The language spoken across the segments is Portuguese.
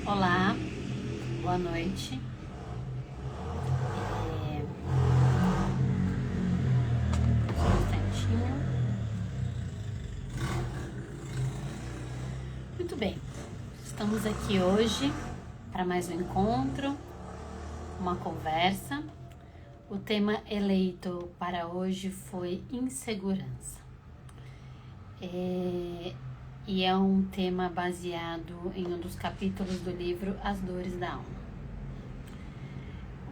Olá, boa noite. Só um instantinho. Muito bem, estamos aqui hoje para mais um encontro, uma conversa. O tema eleito para hoje foi insegurança. E é um tema baseado em um dos capítulos do livro As Dores da Alma.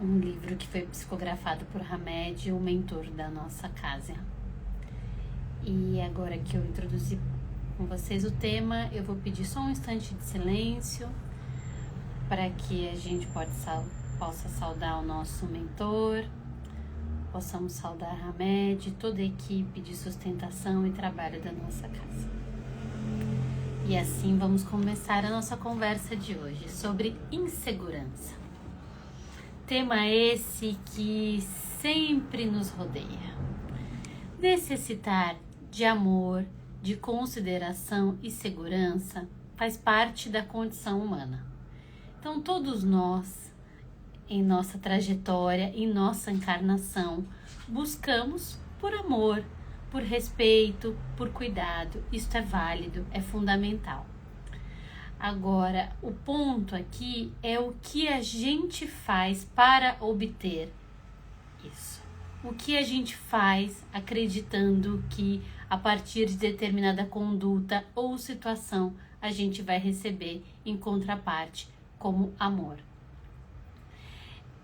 Um livro que foi psicografado por Hamed, o mentor da nossa casa. E agora que eu introduzi com vocês o tema, eu vou pedir só um instante de silêncio para que a gente possa saudar o nosso mentor, possamos saudar Hamed e toda a equipe de sustentação e trabalho da nossa casa. E assim vamos começar a nossa conversa de hoje sobre insegurança. Tema esse que sempre nos rodeia. Necessitar de amor, de consideração e segurança faz parte da condição humana. Então todos nós, em nossa trajetória, em nossa encarnação, buscamos por amor, por respeito, por cuidado. Isto é válido, é fundamental. Agora, o ponto aqui é o que a gente faz para obter isso. O que a gente faz acreditando que a partir de determinada conduta ou situação a gente vai receber em contraparte como amor.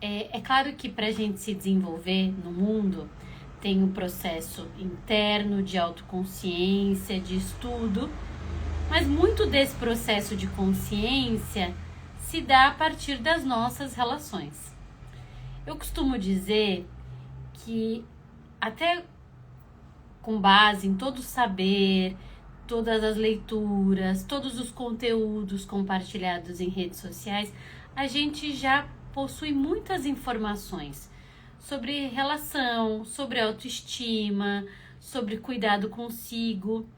É claro que para a gente se desenvolver no mundo, tem um processo interno de autoconsciência, de estudo, mas muito desse processo de consciência se dá a partir das nossas relações. Eu costumo dizer que até com base em todo o saber, todas as leituras, todos os conteúdos compartilhados em redes sociais, a gente já possui muitas informações sobre relação, sobre autoestima, sobre cuidado consigo.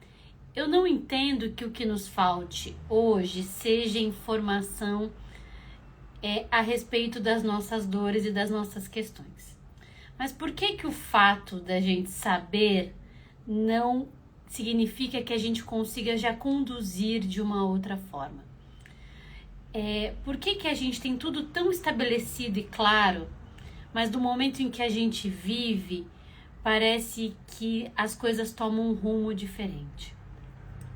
Eu não entendo que o que nos falte hoje seja informação a respeito das nossas dores e das nossas questões. Mas por que o fato da gente saber não significa que a gente consiga já conduzir de uma outra forma? Por que a gente tem tudo tão estabelecido e claro, mas do momento em que a gente vive, parece que as coisas tomam um rumo diferente?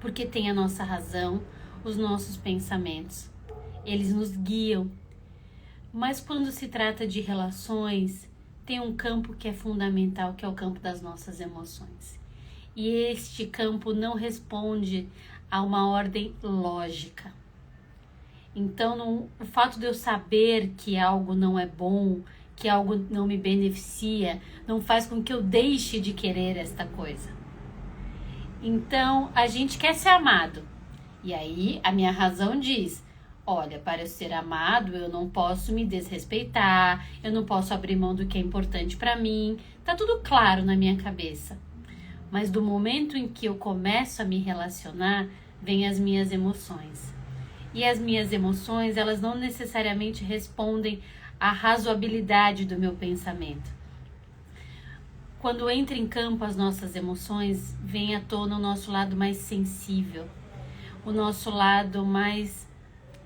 Porque tem a nossa razão, os nossos pensamentos, eles nos guiam. Mas quando se trata de relações, tem um campo que é fundamental, que é o campo das nossas emoções. E este campo não responde a uma ordem lógica. Então, o fato de eu saber que algo não é bom, que algo não me beneficia, não faz com que eu deixe de querer esta coisa. Então, a gente quer ser amado. E aí, a minha razão diz, olha, para eu ser amado, eu não posso me desrespeitar, eu não posso abrir mão do que é importante para mim. Tá tudo claro na minha cabeça. Mas do momento em que eu começo a me relacionar, vêm as minhas emoções. E as minhas emoções, elas não necessariamente respondem à razoabilidade do meu pensamento. Quando entra em campo as nossas emoções, vem à tona o nosso lado mais sensível, o nosso lado mais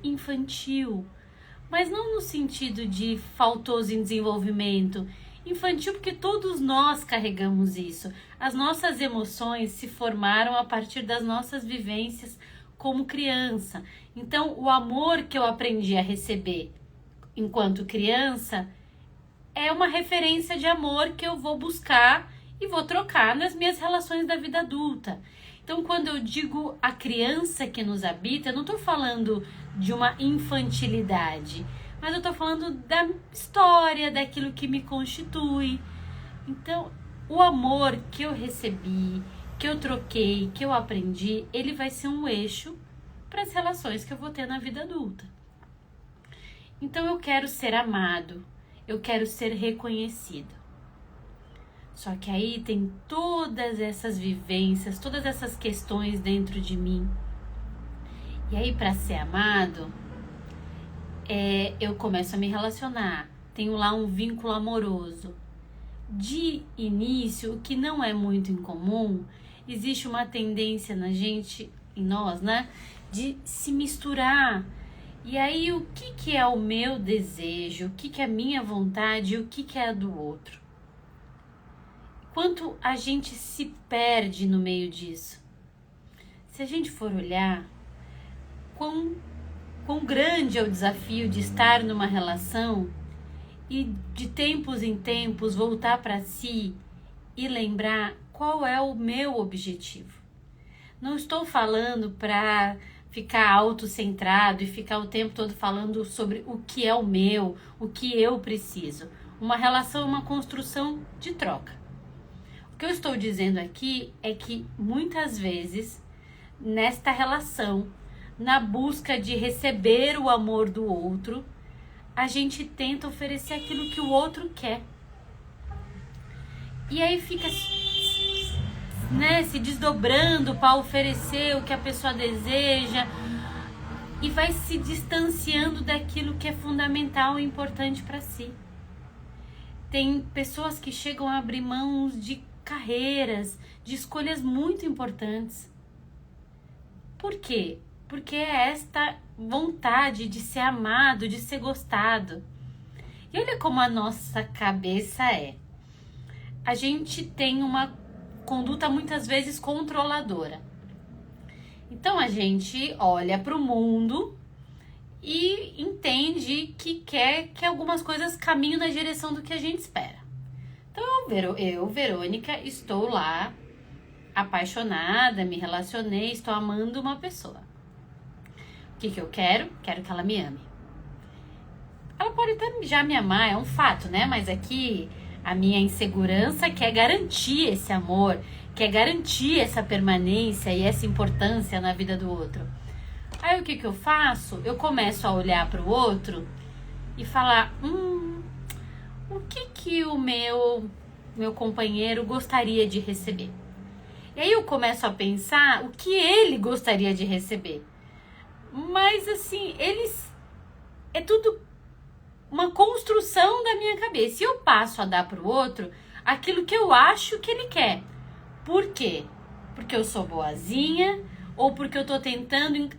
infantil, mas não no sentido de faltoso em desenvolvimento. Infantil porque todos nós carregamos isso. As nossas emoções se formaram a partir das nossas vivências como criança. Então, o amor que eu aprendi a receber enquanto criança é uma referência de amor que eu vou buscar e vou trocar nas minhas relações da vida adulta. Então, quando eu digo a criança que nos habita, eu não estou falando de uma infantilidade, mas eu estou falando da história, daquilo que me constitui. Então, o amor que eu recebi, que eu troquei, que eu aprendi, ele vai ser um eixo para as relações que eu vou ter na vida adulta. Então, eu quero ser amado, eu quero ser reconhecido. Só que aí tem todas essas vivências, todas essas questões dentro de mim. E aí, para ser amado, eu começo a me relacionar, tenho lá um vínculo amoroso. De início, o que não é muito incomum, existe uma tendência na gente, em nós, né? De se misturar. E aí, o que é o meu desejo, o que é a minha vontade e o que é a do outro? Quanto a gente se perde no meio disso. Se a gente for olhar, quão grande é o desafio de estar numa relação e de tempos em tempos voltar para si e lembrar qual é o meu objetivo. Não estou falando para ficar autocentrado e ficar o tempo todo falando sobre o que é o meu, o que eu preciso. Uma relação é uma construção de troca. O que eu estou dizendo aqui é que muitas vezes, nesta relação, na busca de receber o amor do outro, a gente tenta oferecer aquilo que o outro quer. E aí fica, né, se desdobrando para oferecer o que a pessoa deseja e vai se distanciando daquilo que é fundamental e importante para si. Tem pessoas que chegam a abrir mãos de carreiras, de escolhas muito importantes. Por quê? Porque é esta vontade de ser amado, de ser gostado. E olha como a nossa cabeça é. A gente tem uma conduta muitas vezes controladora. Então a gente olha para o mundo e entende que quer que algumas coisas caminhem na direção do que a gente espera. Então eu, Verônica, estou lá apaixonada, me relacionei, estou amando uma pessoa. O que eu quero? Quero que ela me ame. Ela pode até já me amar, é um fato, né? Mas aqui a minha insegurança quer garantir esse amor, quer garantir essa permanência e essa importância na vida do outro. Aí o que eu faço? Eu começo a olhar para o outro e falar, o que o meu companheiro gostaria de receber? E aí eu começo a pensar o que ele gostaria de receber. Mas assim, é tudo uma construção da minha cabeça. E eu passo a dar para o outro aquilo que eu acho que ele quer. Por quê? Porque eu sou boazinha ou porque eu estou tentando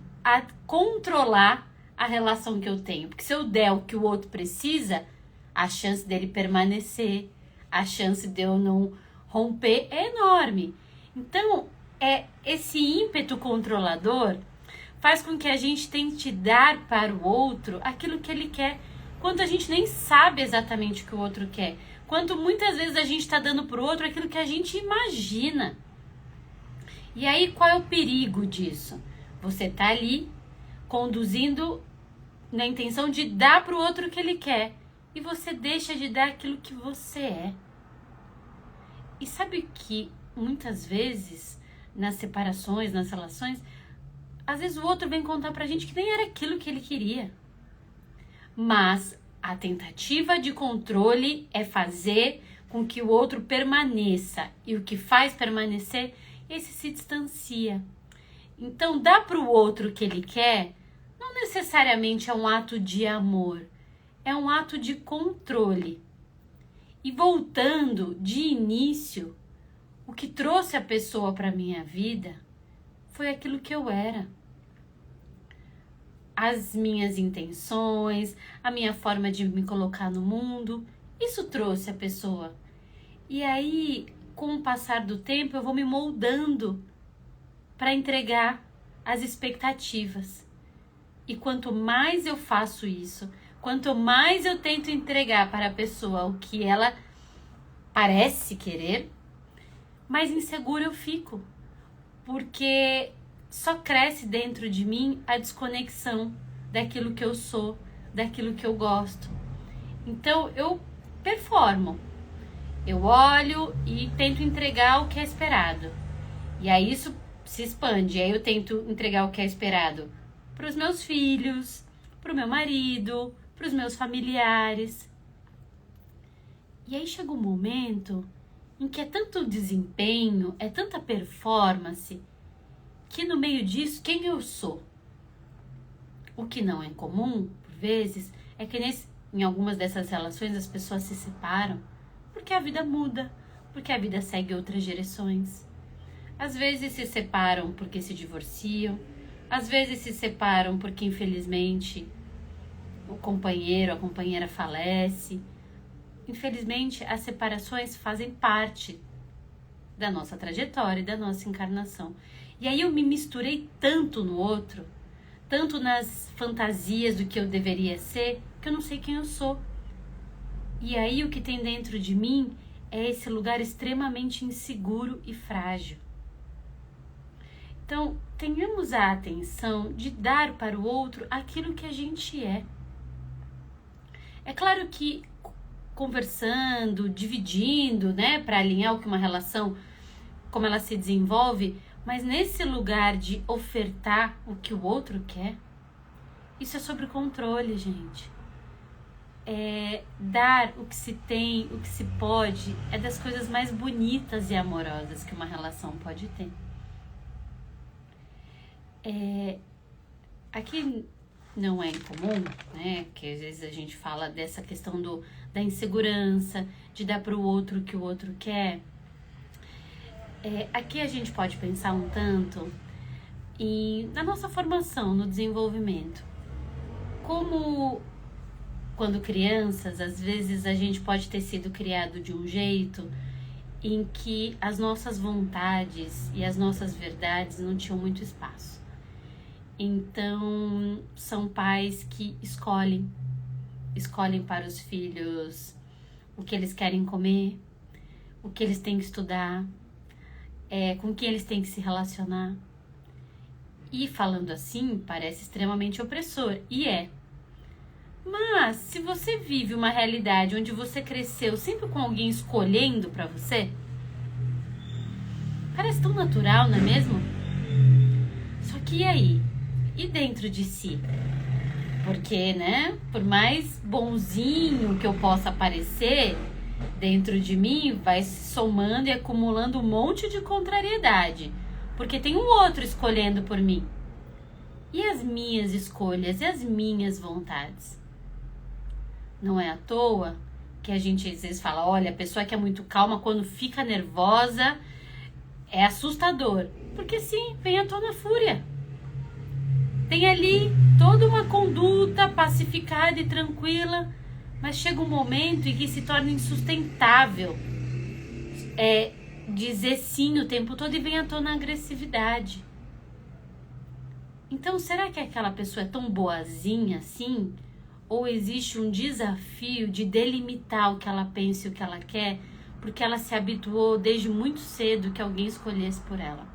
controlar a relação que eu tenho. Porque se eu der o que o outro precisa, a chance dele permanecer, a chance de eu não romper é enorme. Então, esse ímpeto controlador faz com que a gente tente dar para o outro aquilo que ele quer, quando a gente nem sabe exatamente o que o outro quer. Quanto muitas vezes a gente está dando para o outro aquilo que a gente imagina. E aí, qual é o perigo disso? Você está ali conduzindo na intenção de dar para o outro o que ele quer. E você deixa de dar aquilo que você é. E sabe que muitas vezes, nas separações, nas relações, às vezes o outro vem contar pra gente que nem era aquilo que ele queria. Mas a tentativa de controle é fazer com que o outro permaneça. E o que faz permanecer, esse se distancia. Então, dar para o outro o que ele quer, não necessariamente é um ato de amor. É um ato de controle. E voltando de início, o que trouxe a pessoa para minha vida foi aquilo que eu era. As minhas intenções, a minha forma de me colocar no mundo, isso trouxe a pessoa. E aí, com o passar do tempo, eu vou me moldando para entregar as expectativas. E quanto mais eu faço isso, quanto mais eu tento entregar para a pessoa o que ela parece querer, mais insegura eu fico. Porque só cresce dentro de mim a desconexão daquilo que eu sou, daquilo que eu gosto. Então eu performo. Eu olho e tento entregar o que é esperado. E aí isso se expande. E aí eu tento entregar o que é esperado para os meus filhos, para o meu marido, para os meus familiares. E aí chega um momento em que é tanto desempenho, é tanta performance, que no meio disso, quem eu sou? O que não é comum, por vezes, é que em algumas dessas relações as pessoas se separam porque a vida muda, porque a vida segue outras direções. Às vezes se separam porque se divorciam, às vezes se separam porque infelizmente o companheiro, a companheira falece. Infelizmente, as separações fazem parte da nossa trajetória e da nossa encarnação. E aí eu me misturei tanto no outro, tanto nas fantasias do que eu deveria ser, que eu não sei quem eu sou. E aí o que tem dentro de mim é esse lugar extremamente inseguro e frágil. Então, tenhamos a atenção de dar para o outro aquilo que a gente é. É claro que conversando, dividindo, né, para alinhar o que uma relação, como ela se desenvolve, mas nesse lugar de ofertar o que o outro quer, isso é sobre controle, gente. É dar o que se tem, o que se pode, é das coisas mais bonitas e amorosas que uma relação pode ter. Aqui não é incomum, né? Que às vezes a gente fala dessa questão da insegurança, de dar para o outro o que o outro quer. Aqui a gente pode pensar um tanto na nossa formação, no desenvolvimento. Como quando crianças, às vezes a gente pode ter sido criado de um jeito em que as nossas vontades e as nossas verdades não tinham muito espaço. Então, são pais que escolhem para os filhos o que eles querem comer, o que eles têm que estudar, com quem eles têm que se relacionar. E falando assim, parece extremamente opressor, e é. Mas, se você vive uma realidade onde você cresceu sempre com alguém escolhendo para você, parece tão natural, não é mesmo? Só que e aí? E dentro de si? Porque, né, por mais bonzinho que eu possa parecer, dentro de mim vai se somando e acumulando um monte de contrariedade. Porque tem um outro escolhendo por mim. E as minhas escolhas e as minhas vontades? Não é à toa que a gente às vezes fala, olha, a pessoa que é muito calma, quando fica nervosa, é assustador. Porque sim, vem à tona a fúria. Tem ali toda uma conduta pacificada e tranquila, mas chega um momento em que se torna insustentável dizer sim o tempo todo e vem à tona a agressividade. Então, será que aquela pessoa é tão boazinha assim? Ou existe um desafio de delimitar o que ela pensa e o que ela quer, porque ela se habituou desde muito cedo que alguém escolhesse por ela?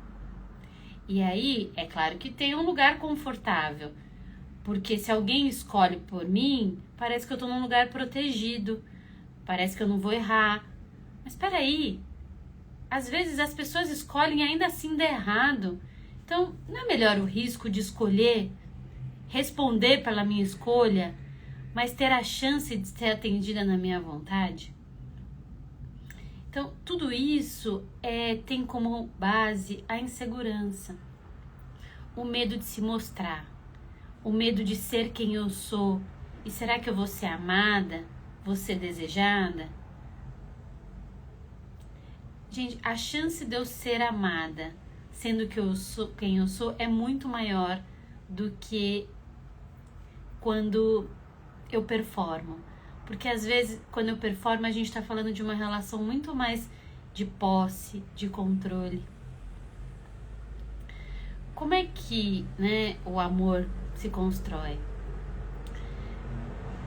E aí, é claro que tem um lugar confortável, porque se alguém escolhe por mim, parece que eu tô num lugar protegido, parece que eu não vou errar. Mas peraí, às vezes as pessoas escolhem e ainda assim dá errado. Então, não é melhor o risco de escolher, responder pela minha escolha, mas ter a chance de ser atendida na minha vontade? Então, tudo isso tem como base a insegurança, o medo de se mostrar, o medo de ser quem eu sou. E será que eu vou ser amada? Vou ser desejada? Gente, a chance de eu ser amada, sendo que eu sou quem eu sou, é muito maior do que quando eu performo. Porque às vezes, quando eu performo, a gente está falando de uma relação muito mais de posse, de controle. Como é que, né, o amor se constrói?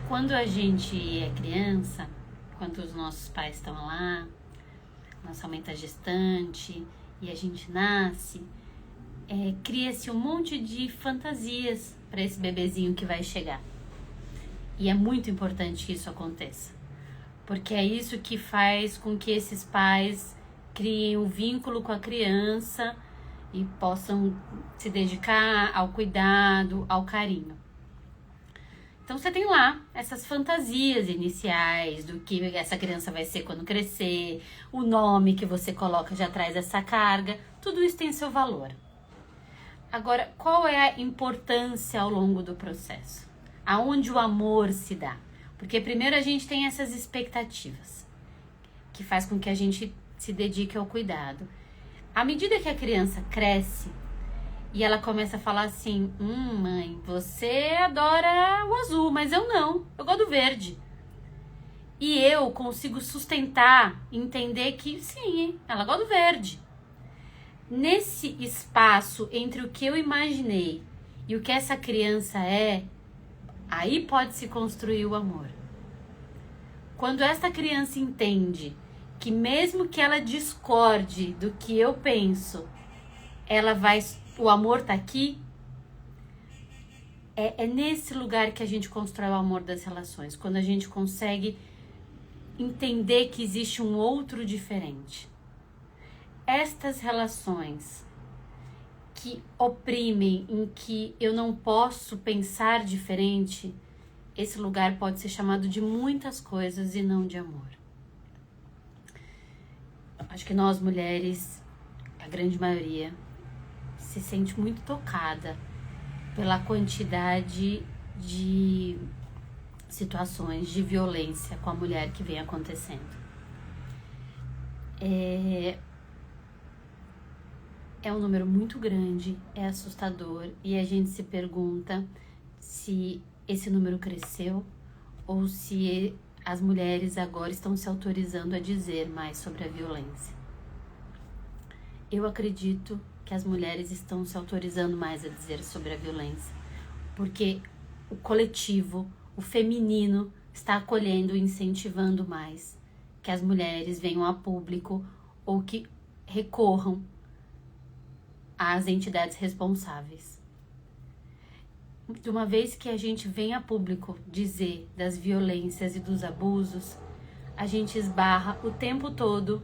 Quando a gente é criança, quando os nossos pais estão lá, nossa mãe está gestante e a gente nasce, cria-se um monte de fantasias para esse bebezinho que vai chegar. E é muito importante que isso aconteça, porque é isso que faz com que esses pais criem um vínculo com a criança e possam se dedicar ao cuidado, ao carinho. Então você tem lá essas fantasias iniciais do que essa criança vai ser quando crescer, o nome que você coloca já traz essa carga, tudo isso tem seu valor. Agora, qual é a importância ao longo do processo? aonde o amor se dá. Porque primeiro a gente tem essas expectativas, que faz com que a gente se dedique ao cuidado. À medida que a criança cresce e ela começa a falar assim, mãe, você adora o azul, mas eu não, eu gosto do verde. E eu consigo sustentar, entender que sim, ela gosta do verde. Nesse espaço entre o que eu imaginei e o que essa criança é, aí pode se construir o amor. Quando essa criança entende que mesmo que ela discorde do que eu penso, o amor tá aqui, é nesse lugar que a gente constrói o amor das relações, quando a gente consegue entender que existe um outro diferente. Estas relações que oprimem, em que eu não posso pensar diferente, esse lugar pode ser chamado de muitas coisas e não de amor. Acho que nós mulheres, a grande maioria, se sente muito tocada pela quantidade de situações de violência com a mulher que vem acontecendo. É um número muito grande, é assustador, e a gente se pergunta se esse número cresceu ou se as mulheres agora estão se autorizando a dizer mais sobre a violência. Eu acredito que as mulheres estão se autorizando mais a dizer sobre a violência, porque o coletivo, o feminino, está acolhendo e incentivando mais que as mulheres venham a público ou que recorram às entidades responsáveis. De uma vez que a gente vem a público dizer das violências e dos abusos, a gente esbarra o tempo todo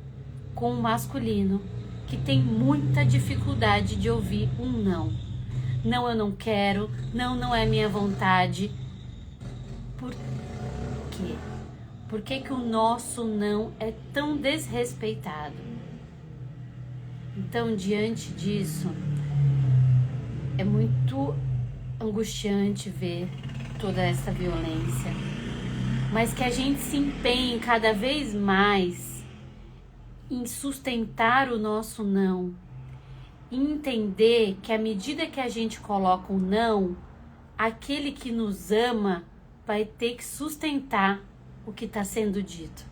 com o masculino que tem muita dificuldade de ouvir um não. Não, eu não quero, não é minha vontade. Por quê? Por que que o nosso não é tão desrespeitado? Então, diante disso, é muito angustiante ver toda essa violência, mas que a gente se empenhe cada vez mais em sustentar o nosso não, e entender que à medida que a gente coloca o não, aquele que nos ama vai ter que sustentar o que está sendo dito.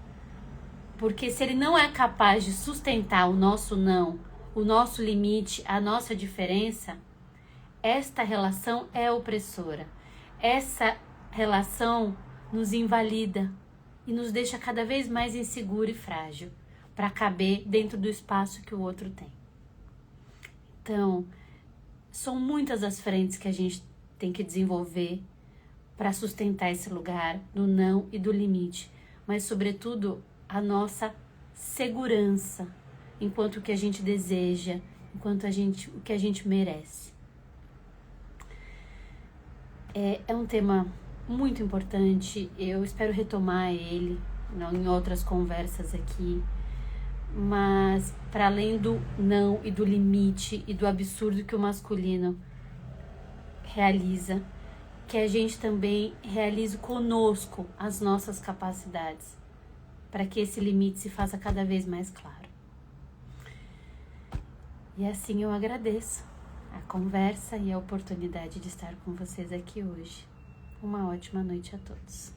Porque se ele não é capaz de sustentar o nosso não, o nosso limite, a nossa diferença, esta relação é opressora. Essa relação nos invalida e nos deixa cada vez mais inseguro e frágil para caber dentro do espaço que o outro tem. Então, são muitas as frentes que a gente tem que desenvolver para sustentar esse lugar do não e do limite, mas sobretudo a nossa segurança enquanto o que a gente deseja, enquanto o que a gente merece. É um tema muito importante, eu espero retomar ele em outras conversas aqui, mas para além do não e do limite e do absurdo que o masculino realiza, que a gente também realize conosco as nossas capacidades, para que esse limite se faça cada vez mais claro. E assim eu agradeço a conversa e a oportunidade de estar com vocês aqui hoje. Uma ótima noite a todos.